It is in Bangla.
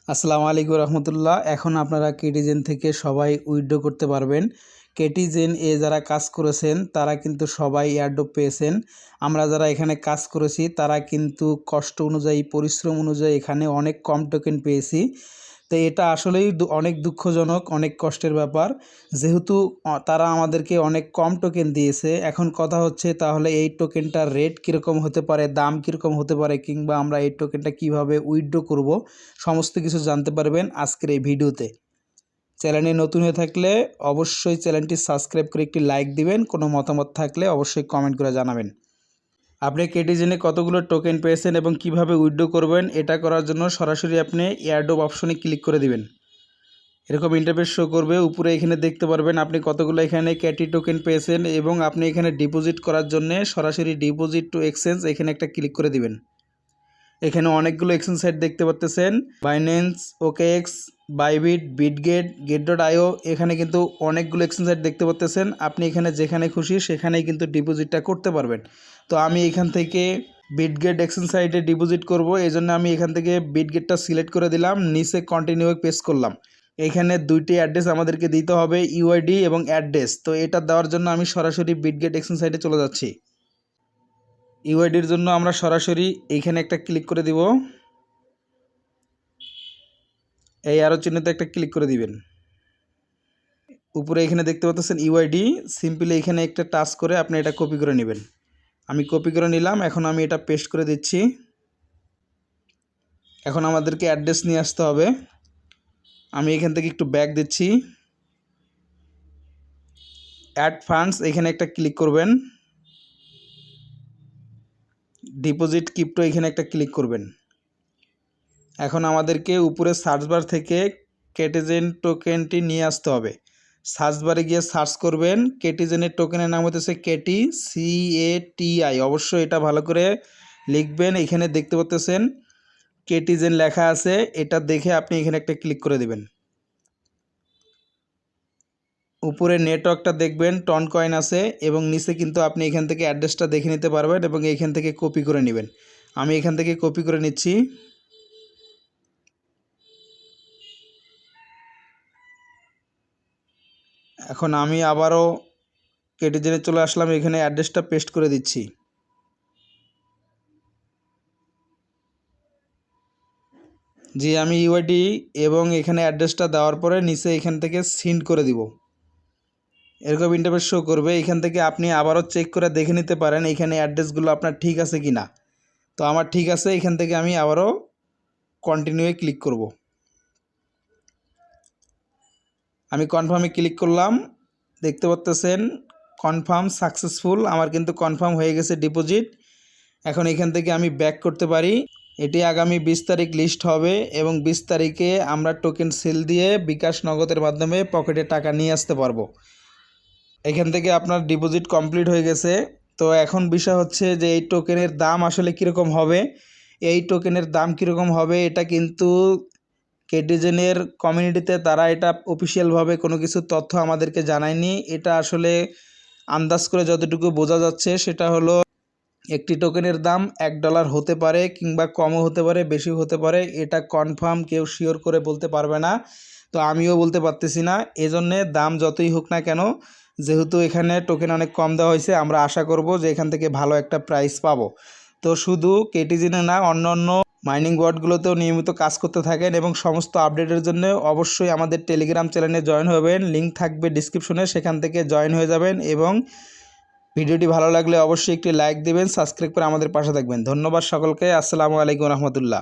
আসসালামু আলাইকুম রহমতুল্লাহ। এখন আপনারা কেটিজেন থেকে সবাই উইথড্র করতে পারবেন। কেটিজেন যারা কাজ করেছেন তারা কিন্তু সবাই এয়ারড্রপ পেয়েছেন। আমরা যারা এখানে কাজ করেছি তারা কিন্তু কষ্ট অনুযায়ী পরিশ্রম অনুযায়ী এখানে অনেক কম টোকেন পেয়েছি। তো এটা আসলেই অনেক দুঃখজনক, অনেক কষ্টের ব্যাপার, যেহেতু তারা আমাদেরকে অনেক কম টোকেন দিয়েছে। এখন কথা হচ্ছে তাহলে এই টোকেনটার রেট কীরকম হতে পারে, দাম কীরকম হতে পারে, কিংবা আমরা এই টোকেনটা কিভাবে উইথড্র করব, সমস্ত কিছু জানতে পারবেন আজকের এই ভিডিওতে। চ্যানেলে নতুন হয়ে থাকলে অবশ্যই চ্যানেলটি সাবস্ক্রাইব করে একটি লাইক দিবেন। কোনো মতামত থাকলে অবশ্যই কমেন্ট করে জানাবেন। আপনি কেটিজেনে কতগুলো টোকেন পেয়েছেন এবং কিভাবে উইথড্র করবেন, এটা করার জন্য সরাসরি আপনি এয়ারড্রপ অপশনে ক্লিক করে দিবেন। এরকম ইন্টারফেস শো করবে। উপরে এখানে দেখতে পারবেন আপনি কতগুলো এখানে ক্যাটি টোকেন পেয়েছেন এবং আপনি এখানে ডিপোজিট করার জন্য সরাসরি ডিপোজিট টু এক্সচেঞ্জ এখানে একটা ক্লিক করে দিবেন। এখানে অনেকগুলো এক্সচেঞ্জ সাইট দেখতে পাচ্ছেন, বাইন্যান্স, ওকেএক্স, বাইবিট, বিটগেট, গেট.io। এখানে কিন্তু অনেকগুলো এক্সচেঞ্জ সাইট দেখতে পাচ্ছেন। আপনি এখানে যেখানে খুশি সেখানেই কিন্তু ডিপোজিটটা করতে পারবেন। তো আমি এখান থেকে বিটগেট এক্সচেঞ্জ সাইটে ডিপোজিট করব, এই জন্য আমি এখান থেকে বিটগেটটা সিলেক্ট করে দিলাম, নিচে কন্টিনিউ পেস্ট করলাম। এখানে দুইটি অ্যাড্রেস আমাদেরকে দিতে হবে, ইউআইডি এবং অ্যাড্রেস। তো এটা দেওয়ার জন্য আমি সরাসরি বিটগেট এক্সচেঞ্জ সাইটে চলে যাচ্ছি। ইউআইডির জন্য আমরা সরাসরি এইখানে একটা ক্লিক করে দিব, এই আরও চিহ্নতে একটা ক্লিক করে দিবেন। উপরে এখানে দেখতে পাচ্ছেন ইউআইডি, সিম্পলি এখানে একটা টাচ করে আপনি এটা কপি করে নেবেন। আমি কপি করে নিলাম, এখন আমি এটা পেস্ট করে দিচ্ছি। এখন আমাদেরকে অ্যাড্রেস নিয়ে আসতে হবে। আমি এখান থেকে একটু ব্যাক দিচ্ছি, অ্যাড ফান্ডস এখানে একটা ক্লিক করবেন, ডিপোজিট ক্রিপ্টো এখানে একটা ক্লিক করবেন। এখন আমাদেরকে উপরে সার্চ বার থেকে কেটিজেন টোকেনটি নিয়ে আসতে হবে। সার্চ বারে গিয়ে সার্চ করবেন, কেটিজেনের টোকেনের নাম হতেছে কেটি, CATI। অবশ্যই এটা ভালো করে লিখবেন। এখানে দেখতে পাচ্ছেন কেটিজেন লেখা আছে, এটা দেখে আপনি এখানে একটা ক্লিক করে দেবেন। উপরে নেটওয়ার্কটা দেখবেন টন কয়েন আছে এবং নিচে কিন্তু আপনি এখান থেকে অ্যাড্রেসটা দেখে নিতে পারবেন এবং এখান থেকে কপি করে নেবেন। আমি এখান থেকে কপি করে নিচ্ছি। এখন আমি আবারও কেটিজেনে চলে আসলাম, এখানে অ্যাড্রেসটা পেস্ট করে দিচ্ছি। জি, আমি ইউআইডি এবং এখানে অ্যাড্রেসটা দেওয়ার পরে নিচে এখান থেকে সেন্ড করে দিব। এরকম ইন্টারফেস শো করবে। এখান থেকে আপনি আবারও চেক করে দেখে নিতে পারেন এখানে অ্যাড্রেসগুলো আপনার ঠিক আছে কি না। তো আমার ঠিক আছে, এখান থেকে আমি আবারও কন্টিনিউয়ে ক্লিক করব। আমি কনফার্মে ক্লিক করলাম, দেখতে পাচ্ছেন কনফার্ম সাকসেসফুল, আমার কিন্তু কনফার্ম হয়ে গেছে ডিপোজিট। এখন এখান থেকে আমি ব্যাক করতে পারি। এটি আগামী 20 তারিখ লিস্ট হবে এবং 20 তারিখে আমরা টোকেন সেল দিয়ে বিকাশ নগদের মাধ্যমে পকেটে টাকা নিয়ে আসতে পারবো। এখান থেকে আপনার ডিপোজিট কমপ্লিট হয়ে গেছে। তো এখন বিষয় হচ্ছে যে এই টোকেনের দাম আসলে কীরকম হবে। এই টোকেনের দাম কীরকম হবে এটা কিন্তু কেটিজেনের কমিউনিটিতে তারা এটা অফিসিয়ালভাবে কোনো কিছু তথ্য আমাদেরকে জানায়নি। এটা আসলে আন্দাজ করে যতটুকু বোঝা যাচ্ছে সেটা হলো একটি টোকেনের দাম $1 হতে পারে, কিংবা কমও হতে পারে, বেশিও হতে পারে। এটা কনফার্ম কেউ শিওর করে বলতে পারবে না, তো আমিও বলতে পারতেছি না। এজন্যে দাম যতই হোক না কেন, যেহেতু এখানে টোকেন অনেক কম দেওয়া হয়েছে, আমরা আশা করব যে এখান থেকে ভালো একটা প্রাইস পাবো। তো শুধু কেটিজেনে না, অন্য অন্য মাইনিং বোর্ডগুলোতেও নিয়মিত কাজ করতে থাকেন এবং সমস্ত আপডেটের জন্য অবশ্যই আমাদের টেলিগ্রাম চ্যানেলে জয়েন হবেন। লিঙ্ক থাকবে ডিসক্রিপশনে, সেখান থেকে জয়েন হয়ে যাবেন এবং ভিডিওটি ভালো লাগলে অবশ্যই একটি লাইক দিবেন, সাবস্ক্রাইব করে আমাদের পাশে থাকবেন। ধন্যবাদ সকলকে। আসসালামু আলাইকুম রহমতুল্লাহ।